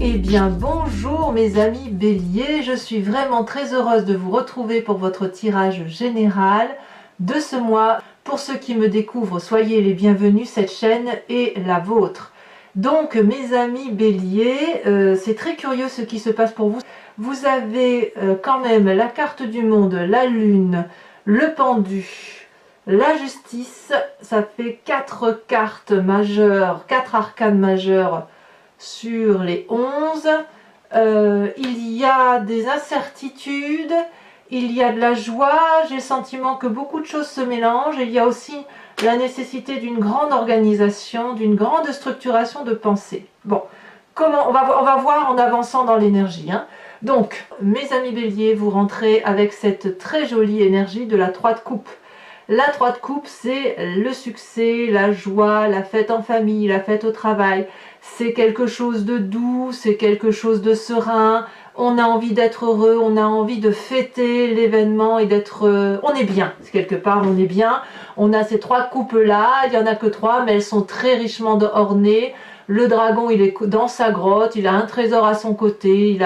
Eh bien bonjour mes amis Bélier, je suis vraiment très heureuse de vous retrouver pour votre tirage général de ce mois. Pour ceux qui me découvrent, soyez les bienvenus, cette chaîne est la vôtre. Donc mes amis Bélier, c'est très curieux ce qui se passe pour vous. Vous avez quand même la carte du monde, la lune, le pendu, la justice, ça fait 4 cartes majeures, 4 arcanes majeures sur les 11. Il y a des incertitudes, il y a de la joie, j'ai le sentiment que beaucoup de choses se mélangent, et il y a aussi la nécessité d'une grande organisation, d'une grande structuration de pensée. Bon, comment on va voir en avançant dans l'énergie, hein. Donc, mes amis Bélier, vous rentrez avec cette très jolie énergie de la 3 de coupe. La 3 de coupe, c'est le succès, la joie, la fête en famille, la fête au travail. C'est quelque chose de doux, c'est quelque chose de serein. On a envie d'être heureux, on a envie de fêter l'événement et d'être... on est bien, quelque part, on est bien. On a ces 3 coupes-là, il n'y en a que 3, mais elles sont très richement ornées. Le dragon, il est dans sa grotte, il a un trésor à son côté,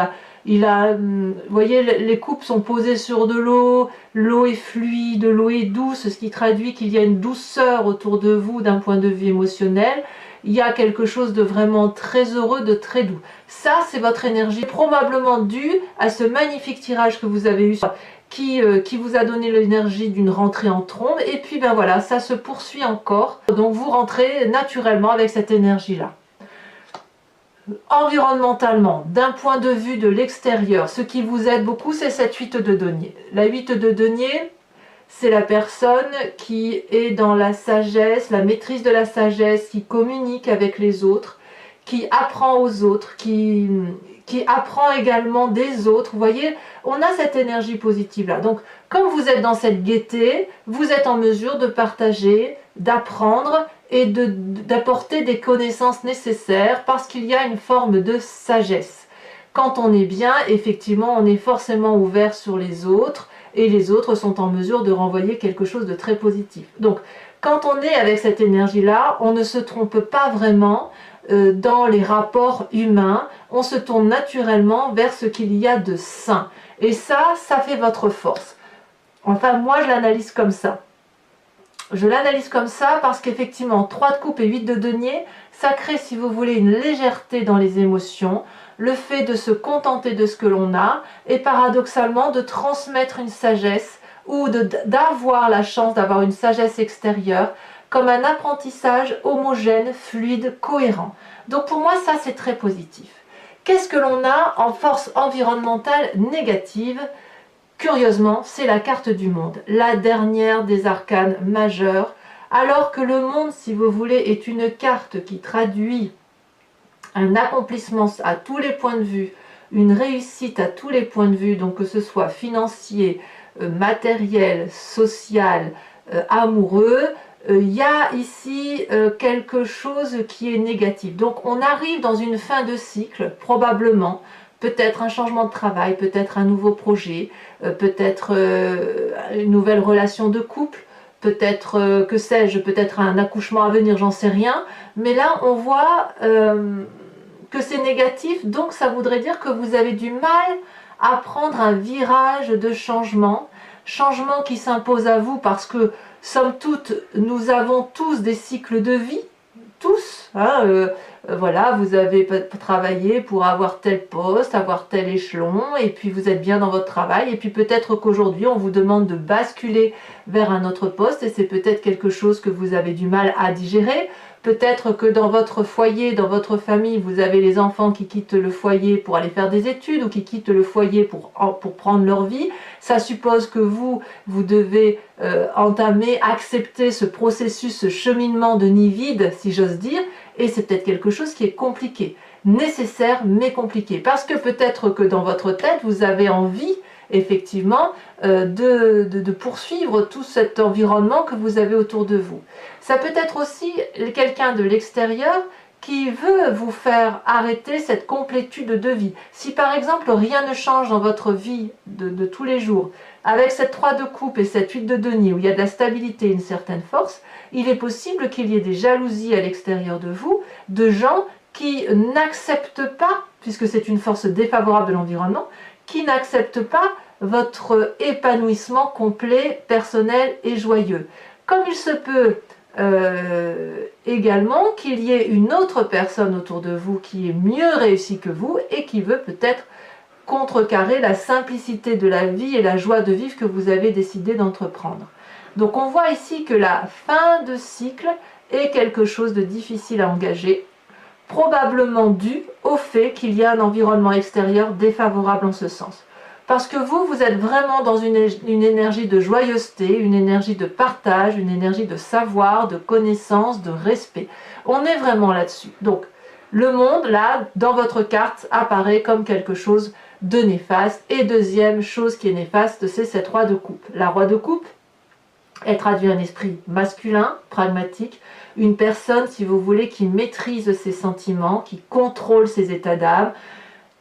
vous voyez, les coupes sont posées sur de l'eau, l'eau est fluide, l'eau est douce, ce qui traduit qu'il y a une douceur autour de vous d'un point de vue émotionnel. Il y a quelque chose de vraiment très heureux, de très doux. Ça, c'est votre énergie, probablement due à ce magnifique tirage que vous avez eu, qui vous a donné l'énergie d'une rentrée en trombe. Et puis, ben voilà, ça se poursuit encore. Donc, vous rentrez naturellement avec cette énergie-là. Environnementalement, d'un point de vue de l'extérieur, ce qui vous aide beaucoup, c'est cette 8 de denier. La 8 de denier, c'est la personne qui est dans la sagesse, la maîtrise de la sagesse, qui communique avec les autres, qui apprend aux autres, qui apprend également des autres. Vous voyez, on a cette énergie positive-là. Donc, comme vous êtes dans cette gaieté, vous êtes en mesure de partager, d'apprendre et d'apporter des connaissances nécessaires parce qu'il y a une forme de sagesse. Quand on est bien, effectivement, on est forcément ouvert sur les autres et les autres sont en mesure de renvoyer quelque chose de très positif. Donc, quand on est avec cette énergie-là, on ne se trompe pas vraiment dans les rapports humains, on se tourne naturellement vers ce qu'il y a de sain. Et ça fait votre force. Enfin, moi, je l'analyse comme ça. Je l'analyse comme ça parce qu'effectivement, 3 de coupe et 8 de denier, ça crée, si vous voulez, une légèreté dans les émotions, le fait de se contenter de ce que l'on a, et paradoxalement, de transmettre une sagesse, ou d'avoir la chance d'avoir une sagesse extérieure, comme un apprentissage homogène, fluide, cohérent. Donc pour moi, ça, c'est très positif. Qu'est-ce que l'on a en force environnementale négative ? Curieusement, c'est la carte du monde, la dernière des arcanes majeures, alors que le monde, si vous voulez, est une carte qui traduit un accomplissement à tous les points de vue, une réussite à tous les points de vue, donc que ce soit financier, matériel, social, amoureux, il y a ici quelque chose qui est négatif. Donc on arrive dans une fin de cycle, probablement, peut-être un changement de travail, peut-être un nouveau projet, peut-être une nouvelle relation de couple, peut-être, que sais-je, peut-être un accouchement à venir, j'en sais rien. Mais là, on voit que c'est négatif, donc ça voudrait dire que vous avez du mal à prendre un virage de changement qui s'impose à vous parce que, somme toute, nous avons tous des cycles de vie, tous, hein, voilà, vous avez travaillé pour avoir tel poste, avoir tel échelon, et puis vous êtes bien dans votre travail, et puis peut-être qu'aujourd'hui on vous demande de basculer vers un autre poste, et c'est peut-être quelque chose que vous avez du mal à digérer. Peut-être que dans votre foyer, dans votre famille, vous avez les enfants qui quittent le foyer pour aller faire des études ou qui quittent le foyer pour prendre leur vie. Ça suppose que vous devez entamer, accepter ce processus, ce cheminement de nid vide, si j'ose dire, et c'est peut-être quelque chose qui est compliqué, nécessaire mais compliqué. Parce que peut-être que dans votre tête, vous avez envie effectivement de poursuivre tout cet environnement que vous avez autour de vous. Ça peut être aussi quelqu'un de l'extérieur qui veut vous faire arrêter cette complétude de vie. Si par exemple rien ne change dans votre vie de tous les jours, avec cette 3 de coupe et cette 8 de denier où il y a de la stabilité et une certaine force, il est possible qu'il y ait des jalousies à l'extérieur de vous, de gens qui n'accepte pas, puisque c'est une force défavorable de l'environnement, qui n'accepte pas votre épanouissement complet, personnel et joyeux. Comme il se peut également qu'il y ait une autre personne autour de vous qui est mieux réussie que vous et qui veut peut-être contrecarrer la simplicité de la vie et la joie de vivre que vous avez décidé d'entreprendre. Donc on voit ici que la fin de cycle est quelque chose de difficile à engager, probablement dû au fait qu'il y a un environnement extérieur défavorable en ce sens. Parce que vous êtes vraiment dans une énergie de joyeuseté, une énergie de partage, une énergie de savoir, de connaissance, de respect. On est vraiment là-dessus. Donc, le monde, là, dans votre carte, apparaît comme quelque chose de néfaste. Et deuxième chose qui est néfaste, c'est cette roi de coupe. La roi de coupe, elle traduit un esprit masculin, pragmatique, une personne, si vous voulez, qui maîtrise ses sentiments, qui contrôle ses états d'âme,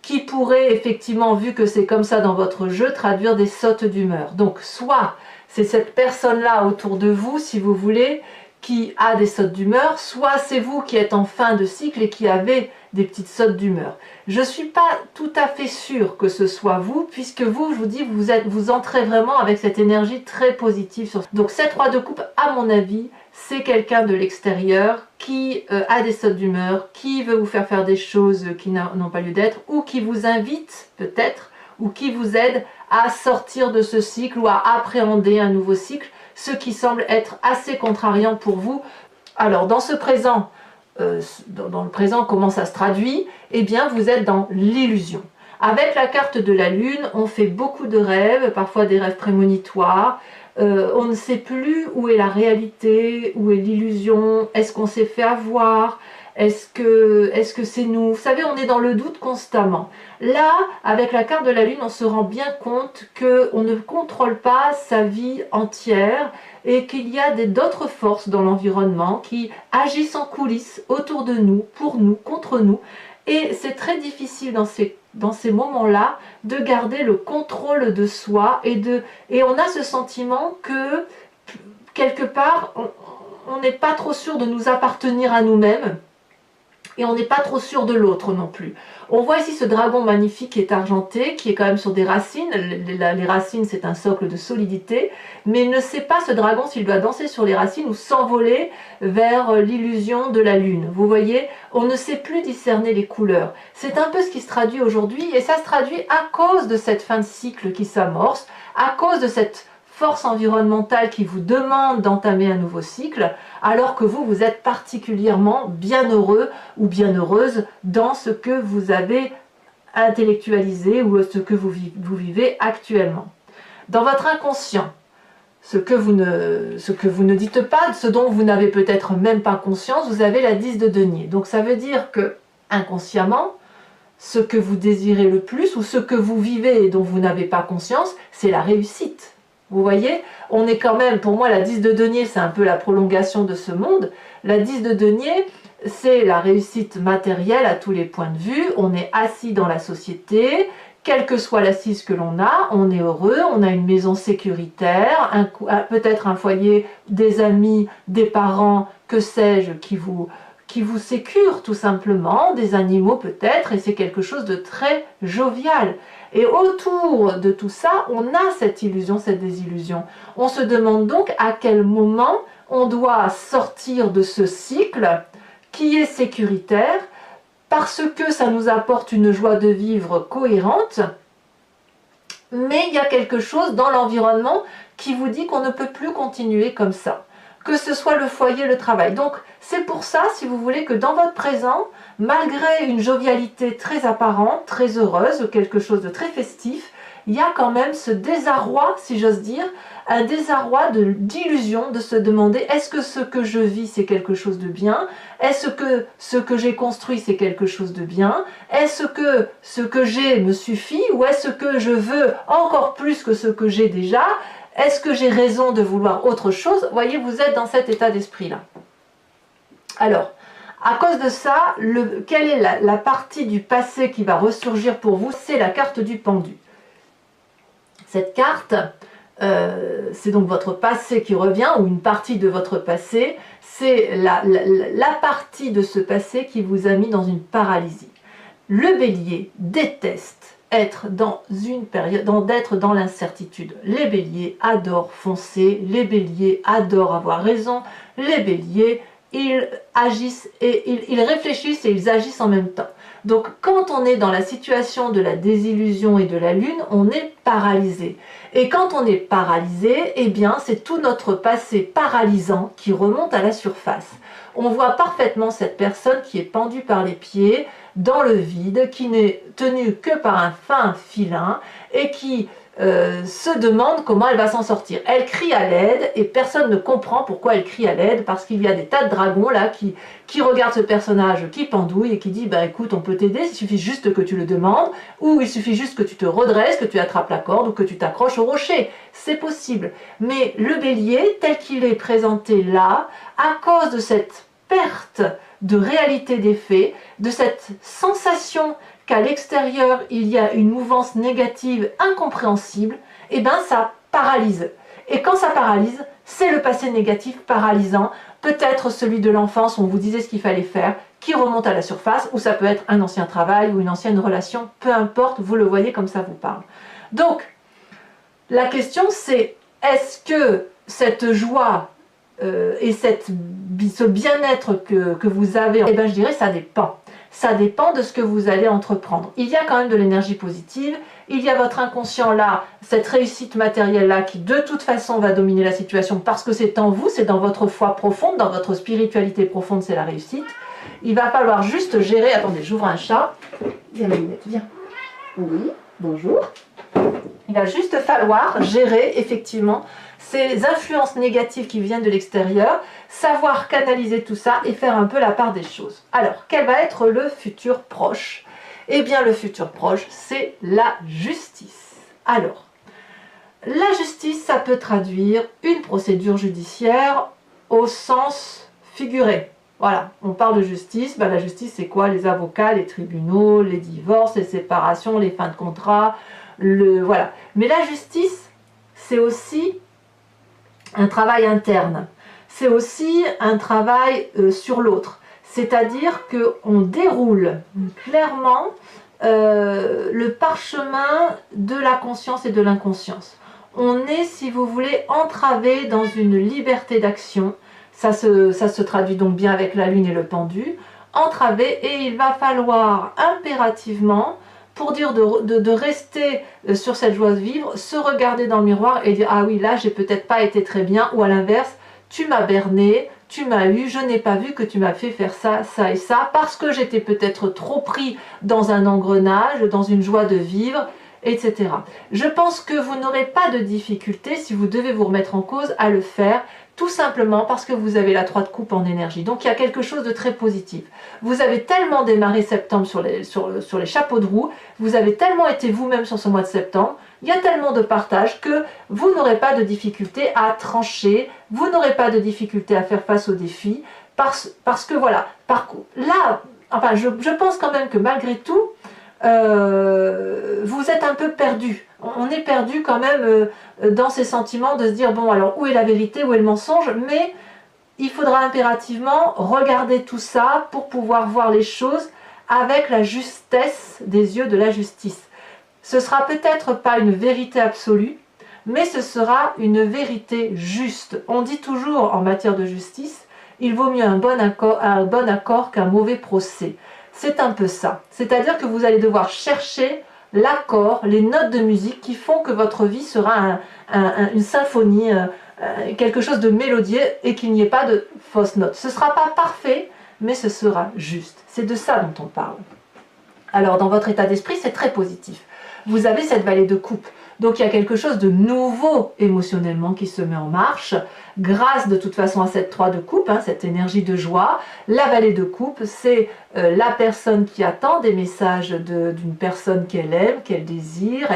qui pourrait effectivement, vu que c'est comme ça dans votre jeu, traduire des sautes d'humeur. Donc soit c'est cette personne-là autour de vous, si vous voulez, qui a des sautes d'humeur, soit c'est vous qui êtes en fin de cycle et qui avez des petites sautes d'humeur. Je ne suis pas tout à fait sûre que ce soit vous, puisque vous, je vous dis, vous entrez vraiment avec cette énergie très positive. Donc cette roi de coupe, à mon avis, c'est quelqu'un de l'extérieur qui a des sautes d'humeur, qui veut vous faire des choses qui n'ont pas lieu d'être, ou qui vous invite peut-être, ou qui vous aide à sortir de ce cycle ou à appréhender un nouveau cycle, ce qui semble être assez contrariant pour vous. Alors dans ce présent, dans le présent, comment ça se traduit? Eh bien, vous êtes dans l'illusion. Avec la carte de la Lune, on fait beaucoup de rêves, parfois des rêves prémonitoires. On ne sait plus où est la réalité, où est l'illusion, est-ce qu'on s'est fait avoir, est-ce que c'est nous? Vous savez, on est dans le doute constamment. Là, avec la carte de la Lune, on se rend bien compte qu'on ne contrôle pas sa vie entière et qu'il y a d'autres forces dans l'environnement qui agissent en coulisses autour de nous, pour nous, contre nous. Et c'est très difficile dans ces moments-là de garder le contrôle de soi et on a ce sentiment que quelque part on n'est pas trop sûr de nous appartenir à nous-mêmes et on n'est pas trop sûr de l'autre non plus. On voit ici ce dragon magnifique qui est argenté, qui est quand même sur des racines. Les racines, c'est un socle de solidité, mais il ne sait pas ce dragon s'il doit danser sur les racines ou s'envoler vers l'illusion de la lune. Vous voyez, on ne sait plus discerner les couleurs. C'est un peu ce qui se traduit aujourd'hui, et ça se traduit à cause de cette fin de cycle qui s'amorce, à cause de cette force environnementale qui vous demande d'entamer un nouveau cycle, alors que vous êtes particulièrement bien heureux ou bien heureuse dans ce que vous avez intellectualisé ou ce que vous vivez actuellement. Dans votre inconscient, ce que vous ne dites pas, ce dont vous n'avez peut-être même pas conscience, vous avez la 10 de denier. Donc ça veut dire que inconsciemment, ce que vous désirez le plus ou ce que vous vivez et dont vous n'avez pas conscience, c'est la réussite. Vous voyez, on est quand même, pour moi, la 10 de denier, c'est un peu la prolongation de ce monde. La 10 de denier, c'est la réussite matérielle à tous les points de vue. On est assis dans la société, quelle que soit l'assise que l'on a, on est heureux, on a une maison sécuritaire, peut-être un foyer, des amis, des parents, que sais-je, qui vous sécurent tout simplement, des animaux peut-être, et c'est quelque chose de très jovial. Et autour de tout ça, on a cette illusion, cette désillusion. On se demande donc à quel moment on doit sortir de ce cycle qui est sécuritaire, parce que ça nous apporte une joie de vivre cohérente, mais il y a quelque chose dans l'environnement qui vous dit qu'on ne peut plus continuer comme ça, que ce soit le foyer, le travail. Donc c'est pour ça, si vous voulez, que dans votre présent, malgré une jovialité très apparente, très heureuse, quelque chose de très festif, il y a quand même ce désarroi, si j'ose dire, un désarroi d'illusion, de se demander est-ce que ce que je vis c'est quelque chose de bien? Est-ce que ce que j'ai construit c'est quelque chose de bien? Est-ce que ce que j'ai me suffit? Ou est-ce que je veux encore plus que ce que j'ai déjà? Est-ce que j'ai raison de vouloir autre chose? Vous voyez, vous êtes dans cet état d'esprit-là. Alors, à cause de ça, quelle est la partie du passé qui va ressurgir pour vous? C'est la carte du pendu. Cette carte, c'est donc votre passé qui revient, ou une partie de votre passé, c'est la partie de ce passé qui vous a mis dans une paralysie. Le bélier déteste être dans une période, d'être dans l'incertitude. Les béliers adorent foncer, les béliers adorent avoir raison, les béliers, ils agissent et ils réfléchissent et ils agissent en même temps. Donc quand on est dans la situation de la désillusion et de la lune, on est paralysé. Et quand on est paralysé, eh bien c'est tout notre passé paralysant qui remonte à la surface. On voit parfaitement cette personne qui est pendue par les pieds dans le vide, qui n'est tenue que par un fin filin et qui se demande comment elle va s'en sortir. Elle crie à l'aide et personne ne comprend pourquoi elle crie à l'aide, parce qu'il y a des tas de dragons là qui regardent ce personnage qui pendouille et qui dit bah écoute, on peut t'aider, il suffit juste que tu le demandes, ou il suffit juste que tu te redresses, que tu attrapes la corde ou que tu t'accroches au rocher. C'est possible. Mais le bélier, tel qu'il est présenté là, à cause de cette perte de réalité des faits, de cette sensation qu'à l'extérieur il y a une mouvance négative incompréhensible, et bien ça paralyse. Et quand ça paralyse, c'est le passé négatif paralysant, peut-être celui de l'enfance où on vous disait ce qu'il fallait faire, qui remonte à la surface, ou ça peut être un ancien travail ou une ancienne relation, peu importe, vous le voyez comme ça vous parle. Donc, la question c'est, est-ce que cette joie et ce bien-être que vous avez, eh bien je dirais ça dépend. Ça dépend de ce que vous allez entreprendre. Il y a quand même de l'énergie positive, il y a votre inconscient là, cette réussite matérielle là qui de toute façon va dominer la situation parce que c'est en vous, c'est dans votre foi profonde, dans votre spiritualité profonde, c'est la réussite. Il va falloir juste gérer, attendez, j'ouvre un chat. Viens Malinette, viens. Oui, bonjour. Il va juste falloir gérer effectivement ces influences négatives qui viennent de l'extérieur, savoir canaliser tout ça et faire un peu la part des choses. Alors, quel va être le futur proche? Eh bien, le futur proche, c'est la justice. Alors, la justice, ça peut traduire une procédure judiciaire au sens figuré. Voilà, on parle de justice, ben, la justice c'est quoi? Les avocats, les tribunaux, les divorces, les séparations, les fins de contrat, voilà. Mais la justice, c'est aussi un travail interne, c'est aussi un travail sur l'autre, c'est-à-dire qu'on déroule clairement le parchemin de la conscience et de l'inconscience. On est, si vous voulez, entravé dans une liberté d'action, ça se traduit donc bien avec la lune et le pendu, entravé, et il va falloir impérativement, pour dire de rester sur cette joie de vivre, se regarder dans le miroir et dire ah oui, là j'ai peut-être pas été très bien, ou à l'inverse, tu m'as berné, tu m'as eu, je n'ai pas vu que tu m'as fait faire ça, ça et ça, parce que j'étais peut-être trop pris dans un engrenage, dans une joie de vivre, etc. Je pense que vous n'aurez pas de difficulté, si vous devez vous remettre en cause, à le faire, tout simplement parce que vous avez la 3 de coupe en énergie. Donc il y a quelque chose de très positif. Vous avez tellement démarré septembre sur les chapeaux de roue, vous avez tellement été vous-même sur ce mois de septembre, il y a tellement de partage que vous n'aurez pas de difficulté à trancher, vous n'aurez pas de difficulté à faire face aux défis, parce que voilà, là, enfin je pense quand même que malgré tout, vous êtes un peu perdu. On est perdu quand même dans ces sentiments de se dire bon alors où est la vérité, où est le mensonge, mais il faudra impérativement regarder tout ça pour pouvoir voir les choses avec la justesse des yeux de la justice. Ce sera peut-être pas une vérité absolue, mais ce sera une vérité juste. On dit toujours en matière de justice, il vaut mieux un bon accord qu'un mauvais procès. C'est un peu ça. C'est-à-dire que vous allez devoir chercher l'accord, les notes de musique qui font que votre vie sera une symphonie, quelque chose de mélodieux et qu'il n'y ait pas de fausses notes. Ce ne sera pas parfait, mais ce sera juste. C'est de ça dont on parle. Alors, dans votre état d'esprit, c'est très positif. Vous avez cette vallée de coupe. Donc, il y a quelque chose de nouveau émotionnellement qui se met en marche, grâce de toute façon à cette 3 de coupe, hein, cette énergie de joie. La vallée de coupe, c'est la personne qui attend des messages d'une personne qu'elle aime, qu'elle désire.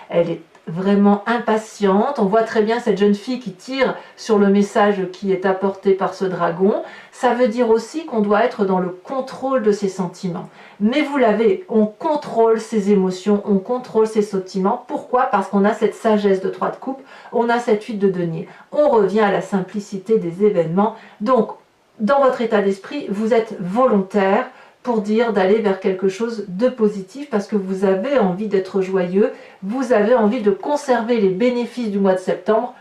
Elle est vraiment impatiente. On voit très bien cette jeune fille qui tire sur le message qui est apporté par ce dragon. Ça veut dire aussi qu'on doit être dans le contrôle de ses sentiments. Mais vous l'avez, on contrôle ses émotions, on contrôle ses sentiments. Pourquoi? Parce qu'on a cette sagesse de 3 de coupe, on a cette 8 de denier. On revient à la simplicité des événements. Donc, dans votre état d'esprit, vous êtes volontaire pour dire d'aller vers quelque chose de positif parce que vous avez envie d'être joyeux, vous avez envie de conserver les bénéfices du mois de septembre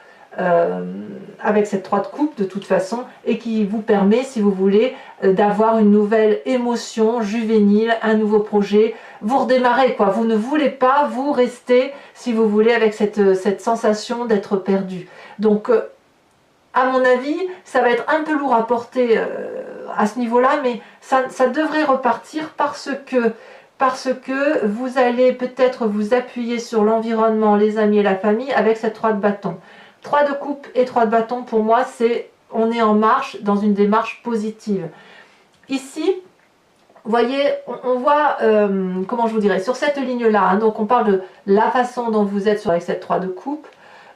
avec cette 3 de coupe de toute façon et qui vous permet, si vous voulez, d'avoir une nouvelle émotion juvénile, un nouveau projet. Vous redémarrez quoi, vous ne voulez pas vous rester, si vous voulez, avec cette sensation d'être perdu. Donc, à mon avis, ça va être un peu lourd à porter à ce niveau-là, mais ça devrait repartir parce que vous allez peut-être vous appuyer sur l'environnement, les amis et la famille avec cette 3 de bâton. 3 de coupe et 3 de bâton, pour moi, on est en marche, dans une démarche positive. Ici, vous voyez, on voit, comment je vous dirais, sur cette ligne-là, hein, donc on parle de la façon dont vous êtes avec cette 3 de coupe,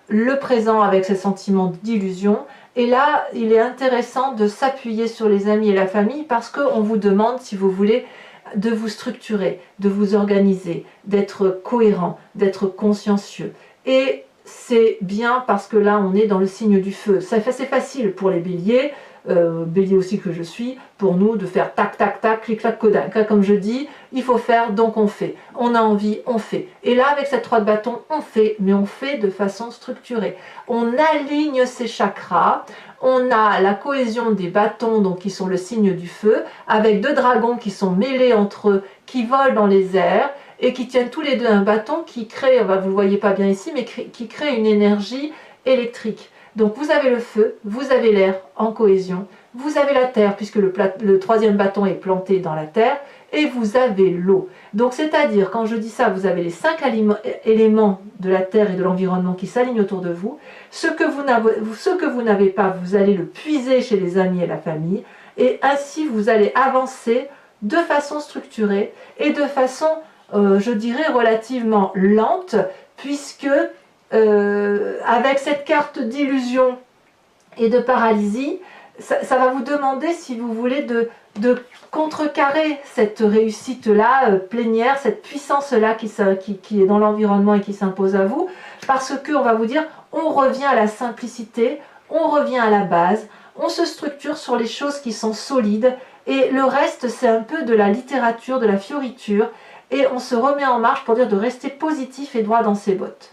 le présent avec ses sentiments d'illusion. Et là, il est intéressant de s'appuyer sur les amis et la famille parce qu'on vous demande, si vous voulez, de vous structurer, de vous organiser, d'être cohérent, d'être consciencieux. Et c'est bien parce que là, on est dans le signe du feu. C'est facile pour les béliers, bélier aussi que je suis, pour nous de faire tac, tac, tac, clic, clac, codac. Comme je dis, il faut faire, donc on fait. On a envie, on fait. Et là, avec cette 3 de bâton, on fait, mais on fait de façon structurée. On aligne ses chakras, on a la cohésion des bâtons, donc qui sont le signe du feu, avec 2 dragons qui sont mêlés entre eux, qui volent dans les airs, et qui tiennent tous les 2 un bâton qui crée, vous ne le voyez pas bien ici, mais qui crée une énergie électrique. Donc vous avez le feu, vous avez l'air en cohésion, vous avez la terre puisque le 3e bâton est planté dans la terre et vous avez l'eau. Donc c'est-à-dire, quand je dis ça, vous avez les 5 éléments de la terre et de l'environnement qui s'alignent autour de vous. Ce que vous n'avez pas, vous allez le puiser chez les amis et la famille et ainsi vous allez avancer de façon structurée et de façon, je dirais, relativement lente puisque avec cette carte d'illusion et de paralysie, ça va vous demander, si vous voulez, de contrecarrer cette réussite-là plénière, cette puissance-là qui est dans l'environnement et qui s'impose à vous, parce qu'on va vous dire, on revient à la simplicité, on revient à la base, on se structure sur les choses qui sont solides, et le reste, c'est un peu de la littérature, de la fioriture, et on se remet en marche pour dire de rester positif et droit dans ses bottes.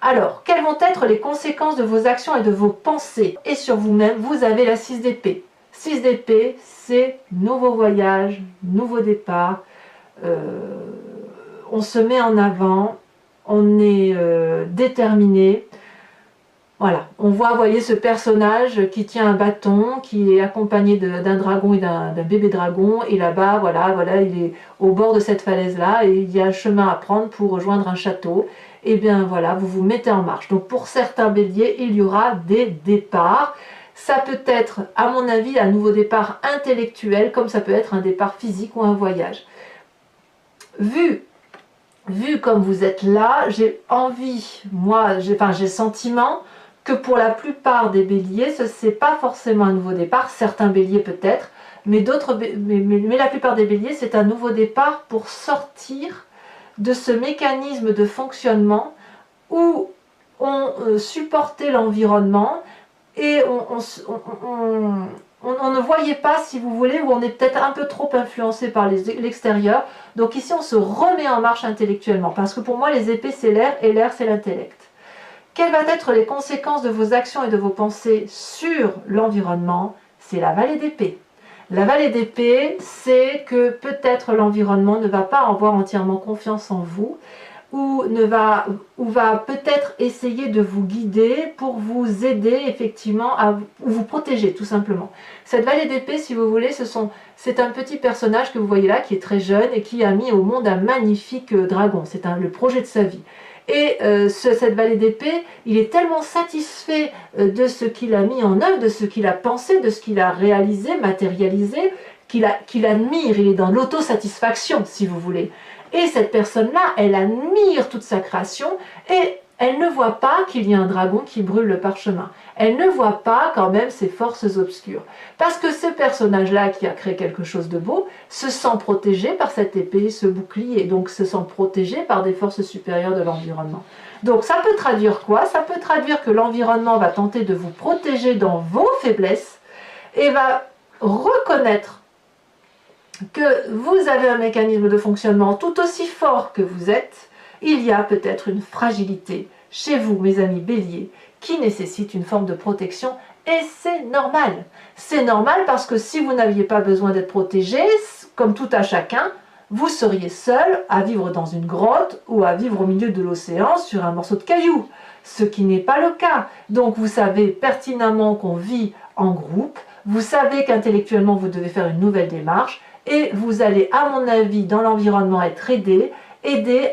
Alors, quelles vont être les conséquences de vos actions et de vos pensées? Et sur vous-même, vous avez la 6 d'épée. 6 d'épée, c'est nouveau voyage, nouveau départ. On se met en avant, on est déterminé. Voilà, on voit, vous voyez, ce personnage qui tient un bâton, qui est accompagné d'un dragon et d'un bébé dragon. Et là-bas, voilà, il est au bord de cette falaise-là et il y a un chemin à prendre pour rejoindre un château. Et bien voilà, vous vous mettez en marche. Donc pour certains béliers, il y aura des départs. Ça peut être, à mon avis, un nouveau départ intellectuel, comme ça peut être un départ physique ou un voyage. Vu comme vous êtes là, j'ai envie, moi, j'ai le sentiment que pour la plupart des béliers, ce n'est pas forcément un nouveau départ, certains béliers peut-être, mais la plupart des béliers, c'est un nouveau départ pour sortir de ce mécanisme de fonctionnement où on supportait l'environnement et on ne voyait pas, si vous voulez, où on est peut-être un peu trop influencé par l'extérieur. Donc ici, on se remet en marche intellectuellement, parce que pour moi, les épées, c'est l'air, et l'air, c'est l'intellect. Quelles vont être les conséquences de vos actions et de vos pensées sur l'environnement? C'est la vallée d'épée. La vallée d'épée, c'est que peut-être l'environnement ne va pas avoir entièrement confiance en vous, ou va peut-être essayer de vous guider pour vous aider effectivement ou vous protéger tout simplement. Cette vallée d'épée, si vous voulez, c'est un petit personnage que vous voyez là qui est très jeune et qui a mis au monde un magnifique dragon. C'est le projet de sa vie. Et cette vallée d'épée, il est tellement satisfait de ce qu'il a mis en œuvre, de ce qu'il a pensé, de ce qu'il a réalisé, matérialisé, qu'il admire. Il est dans l'autosatisfaction, si vous voulez. Et cette personne-là, elle admire toute sa création et elle ne voit pas qu'il y a un dragon qui brûle le parchemin. Elle ne voit pas quand même ces forces obscures. Parce que ce personnage-là qui a créé quelque chose de beau se sent protégé par cette épée, ce bouclier, donc se sent protégé par des forces supérieures de l'environnement. Donc ça peut traduire quoi? Ça peut traduire que l'environnement va tenter de vous protéger dans vos faiblesses et va reconnaître que vous avez un mécanisme de fonctionnement tout aussi fort que vous êtes. Il y a peut-être une fragilité chez vous, mes amis béliers, qui nécessite une forme de protection et c'est normal. C'est normal parce que si vous n'aviez pas besoin d'être protégé, comme tout à chacun, vous seriez seul à vivre dans une grotte ou à vivre au milieu de l'océan sur un morceau de caillou, ce qui n'est pas le cas. Donc vous savez pertinemment qu'on vit en groupe, vous savez qu'intellectuellement vous devez faire une nouvelle démarche et vous allez, à mon avis, dans l'environnement être aidé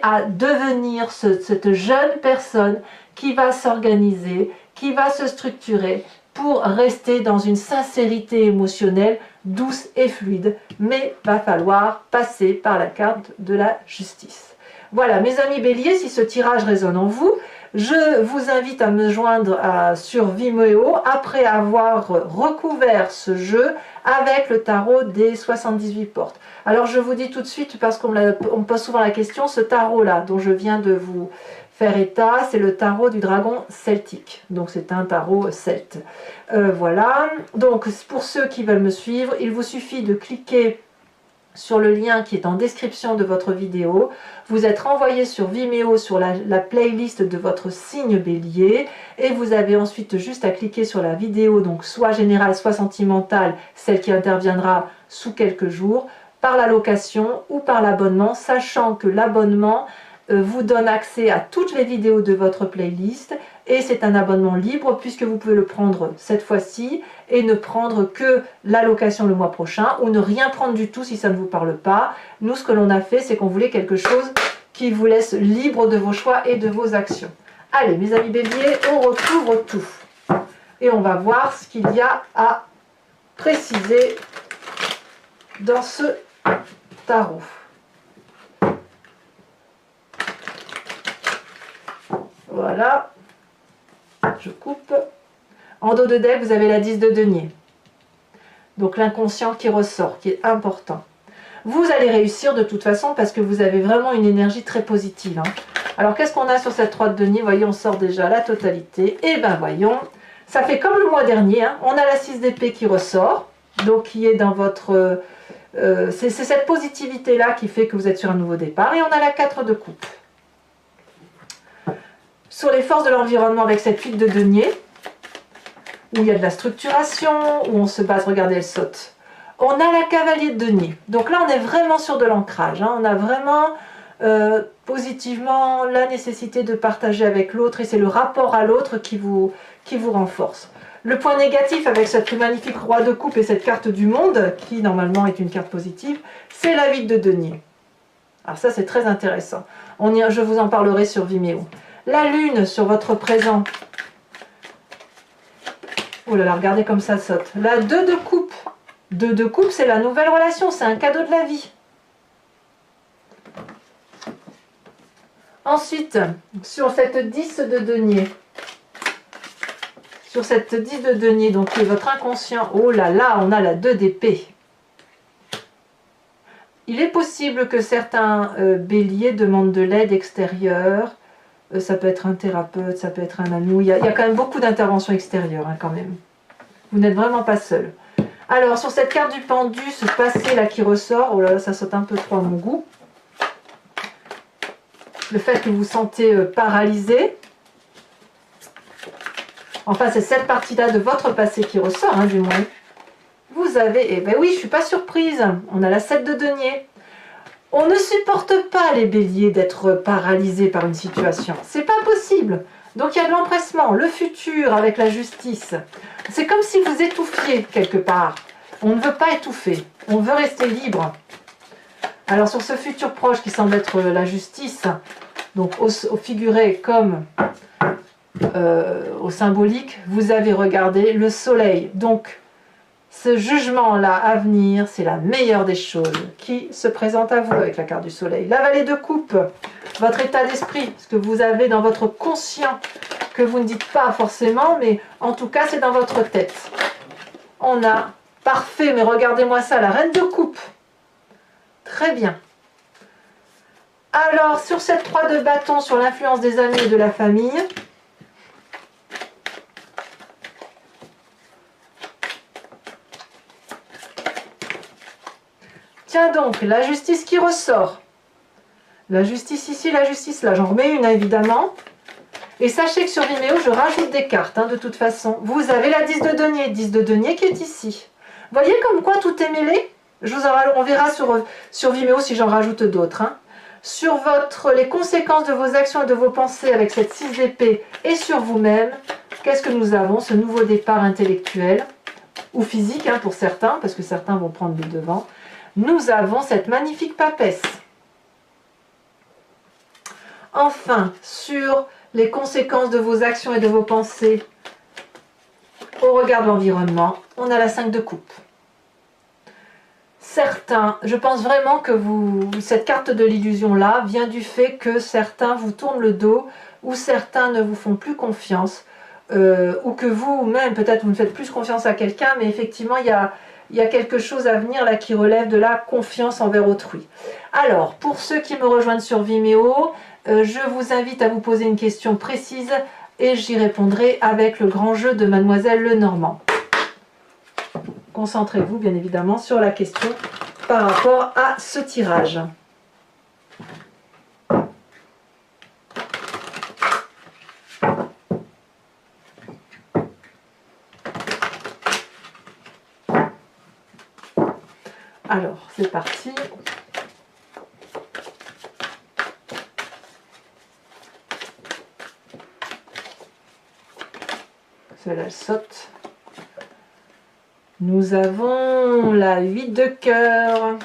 à devenir cette jeune personne qui va s'organiser, qui va se structurer pour rester dans une sincérité émotionnelle douce et fluide, mais va falloir passer par la carte de la justice. Voilà, mes amis béliers, si ce tirage résonne en vous, je vous invite à me joindre sur Vimeo après avoir recouvert ce jeu avec le tarot des 78 portes. Alors je vous dis tout de suite, parce qu'on me pose souvent la question, ce tarot-là dont je viens de vous faire état, c'est le tarot du dragon celtique. Donc c'est un tarot celte. Voilà, donc pour ceux qui veulent me suivre, il vous suffit de cliquer sur le lien qui est en description de votre vidéo. Vous êtes renvoyé sur Vimeo sur la playlist de votre signe bélier et vous avez ensuite juste à cliquer sur la vidéo, donc soit générale, soit sentimentale, celle qui interviendra sous quelques jours, par la location ou par l'abonnement, sachant que l'abonnement vous donne accès à toutes les vidéos de votre playlist et c'est un abonnement libre puisque vous pouvez le prendre cette fois-ci et ne prendre que la location le mois prochain ou ne rien prendre du tout si ça ne vous parle pas. Nous, ce que l'on a fait, c'est qu'on voulait quelque chose qui vous laisse libre de vos choix et de vos actions. Allez, mes amis béliers, on recouvre tout et on va voir ce qu'il y a à préciser dans ce tarot. Voilà, je coupe. En dos de deck, vous avez la 10 de denier. Donc l'inconscient qui ressort, qui est important. Vous allez réussir de toute façon parce que vous avez vraiment une énergie très positive. Hein. Alors qu'est-ce qu'on a sur cette 3 de denier? Voyez, on sort déjà la totalité. Et ben voyons, ça fait comme le mois dernier. Hein. On a la 6 d'épée qui ressort, donc qui est dans votre... c'est cette positivité-là qui fait que vous êtes sur un nouveau départ. Et on a la 4 de coupe. Sur les forces de l'environnement avec cette 8 de denier, où il y a de la structuration, où on se base, regardez, elle saute. On a la cavalier de denier. Donc là, on est vraiment sur de l'ancrage. Hein. On a vraiment positivement la nécessité de partager avec l'autre et c'est le rapport à l'autre qui vous renforce. Le point négatif avec cette magnifique roi de coupe et cette carte du monde, qui normalement est une carte positive, c'est la 8 de denier. Alors ça, c'est très intéressant. Je vous en parlerai sur Vimeo. La lune sur votre présent. Oh là là, regardez comme ça saute. La 2 de coupe. 2 de coupe, c'est la nouvelle relation, c'est un cadeau de la vie. Ensuite, sur cette 10 de denier. Sur cette 10 de denier, donc qui est votre inconscient. Oh là là, on a la 2 d'épée. Il est possible que certains béliers demandent de l'aide extérieure. Ça peut être un thérapeute, ça peut être un ami. Il y a quand même beaucoup d'interventions extérieures, hein, quand même. Vous n'êtes vraiment pas seul. Alors, sur cette carte du pendu, ce passé là qui ressort, oh là là, ça saute un peu trop à mon goût. Le fait que vous vous sentez paralysé. Enfin, c'est cette partie-là de votre passé qui ressort, hein, du moins. Vous avez, eh ben oui, je ne suis pas surprise. On a la 7 de denier. On ne supporte pas, les béliers, d'être paralysés par une situation. C'est pas possible. Donc il y a de l'empressement. Le futur avec la justice. C'est comme si vous étouffiez quelque part. On ne veut pas étouffer. On veut rester libre. Alors sur ce futur proche qui semble être la justice, donc au figuré comme au symbolique, vous avez regardé le soleil. Donc ce jugement-là à venir, c'est la meilleure des choses qui se présente à vous avec la carte du soleil. La vallée de coupe, votre état d'esprit, ce que vous avez dans votre conscient, que vous ne dites pas forcément, mais en tout cas, c'est dans votre tête. On a, parfait, mais regardez-moi ça, la reine de coupe. Très bien. Alors, sur cette 3 de bâton, sur l'influence des amis et de la famille, tiens donc, la justice qui ressort. La justice ici, la justice là. J'en remets une, évidemment. Et sachez que sur Vimeo, je rajoute des cartes, de toute façon. Vous avez la 10 de denier qui est ici. Vous voyez comme quoi tout est mêlé? On verra sur Vimeo si j'en rajoute d'autres. Sur les conséquences de vos actions et de vos pensées avec cette 6 d'épée et sur vous-même, qu'est-ce que nous avons? Ce nouveau départ intellectuel, ou physique pour certains, parce que certains vont prendre le devant. Nous avons cette magnifique papesse. Enfin, sur les conséquences de vos actions et de vos pensées au regard de l'environnement, on a la 5 de coupe. Certains, je pense vraiment que cette carte de l'illusion là vient du fait que certains vous tournent le dos ou certains ne vous font plus confiance ou que vous-même, peut-être vous ne faites plus confiance à quelqu'un, mais effectivement il y a quelque chose à venir là qui relève de la confiance envers autrui. Alors, pour ceux qui me rejoignent sur Vimeo, je vous invite à vous poser une question précise et j'y répondrai avec le grand jeu de Mademoiselle Lenormand. Concentrez-vous bien évidemment sur la question par rapport à ce tirage. Alors, c'est parti. Celle-là, elle saute. Nous avons la 8 de cœur.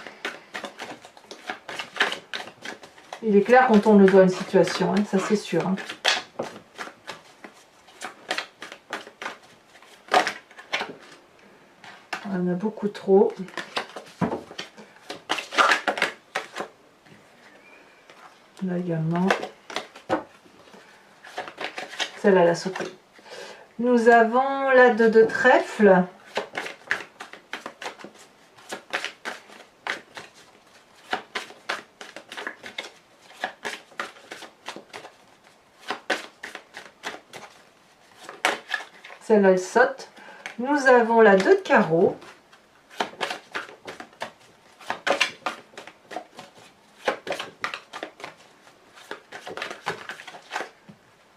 Il est clair qu'on tourne le doigt à une situation, ça c'est sûr. On en a beaucoup trop. Là également. Celle-là, elle a sauté. Nous avons la 2 de trèfle. Celle-là, elle saute. Nous avons la 2 de carreau.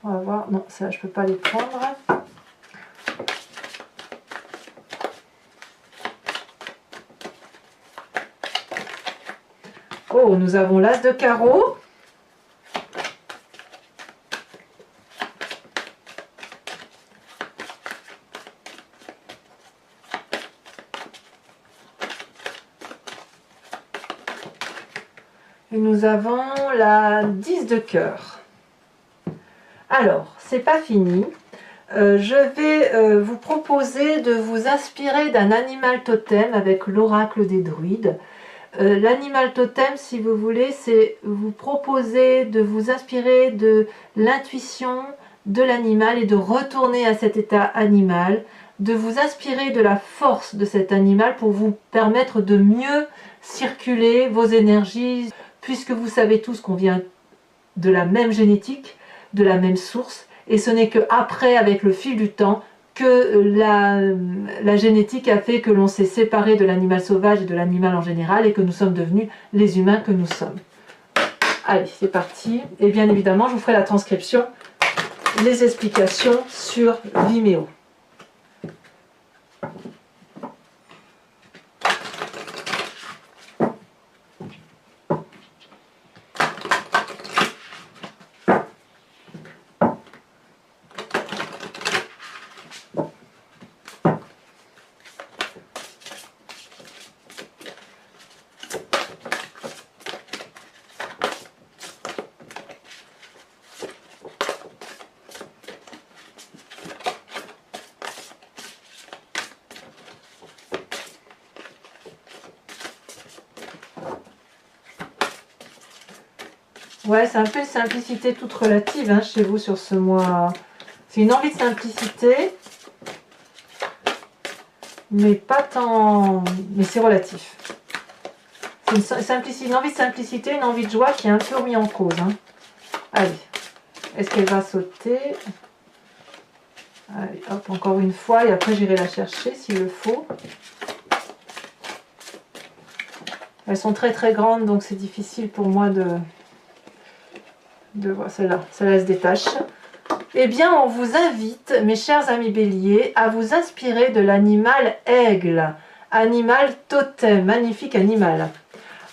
On va voir. Non, ça, je ne peux pas les prendre. Oh, nous avons l'as de carreau. Et nous avons la 10 de cœur. Alors, c'est pas fini. Je vais vous proposer de vous inspirer d'un animal totem avec l'oracle des druides. L'animal totem, si vous voulez, c'est vous proposer de vous inspirer de l'intuition de l'animal et de retourner à cet état animal, de vous inspirer de la force de cet animal pour vous permettre de mieux circuler vos énergies, puisque vous savez tous qu'on vient de la même génétique, de la même source, et ce n'est qu'après, avec le fil du temps, que la génétique a fait que l'on s'est séparé de l'animal sauvage et de l'animal en général, et que nous sommes devenus les humains que nous sommes. Allez, c'est parti. Et bien évidemment, je vous ferai la transcription, les explications sur Vimeo. Ouais, c'est un peu une simplicité toute relative hein, chez vous sur ce mois. C'est une envie de simplicité, mais pas tant... Mais c'est relatif. C'est une envie de simplicité, une envie de joie qui est un peu remis en cause. Hein. Allez, est-ce qu'elle va sauter? Allez, hop, encore une fois, et après j'irai la chercher s'il le faut. Elles sont très très grandes, donc c'est difficile pour moi de voir celle-là. Celle-là se détache. Eh bien, on vous invite, mes chers amis béliers, à vous inspirer de l'animal aigle. Animal totem, magnifique animal.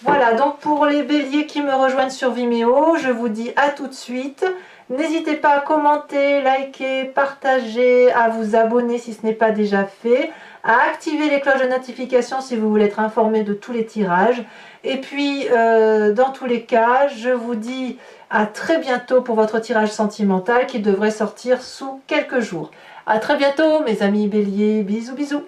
Voilà, donc pour les béliers qui me rejoignent sur Vimeo, je vous dis à tout de suite. N'hésitez pas à commenter, liker, partager, à vous abonner si ce n'est pas déjà fait, à activer les cloches de notification si vous voulez être informé de tous les tirages. Et puis, dans tous les cas, je vous dis à très bientôt pour votre tirage sentimental qui devrait sortir sous quelques jours. À très bientôt mes amis béliers, bisous bisous.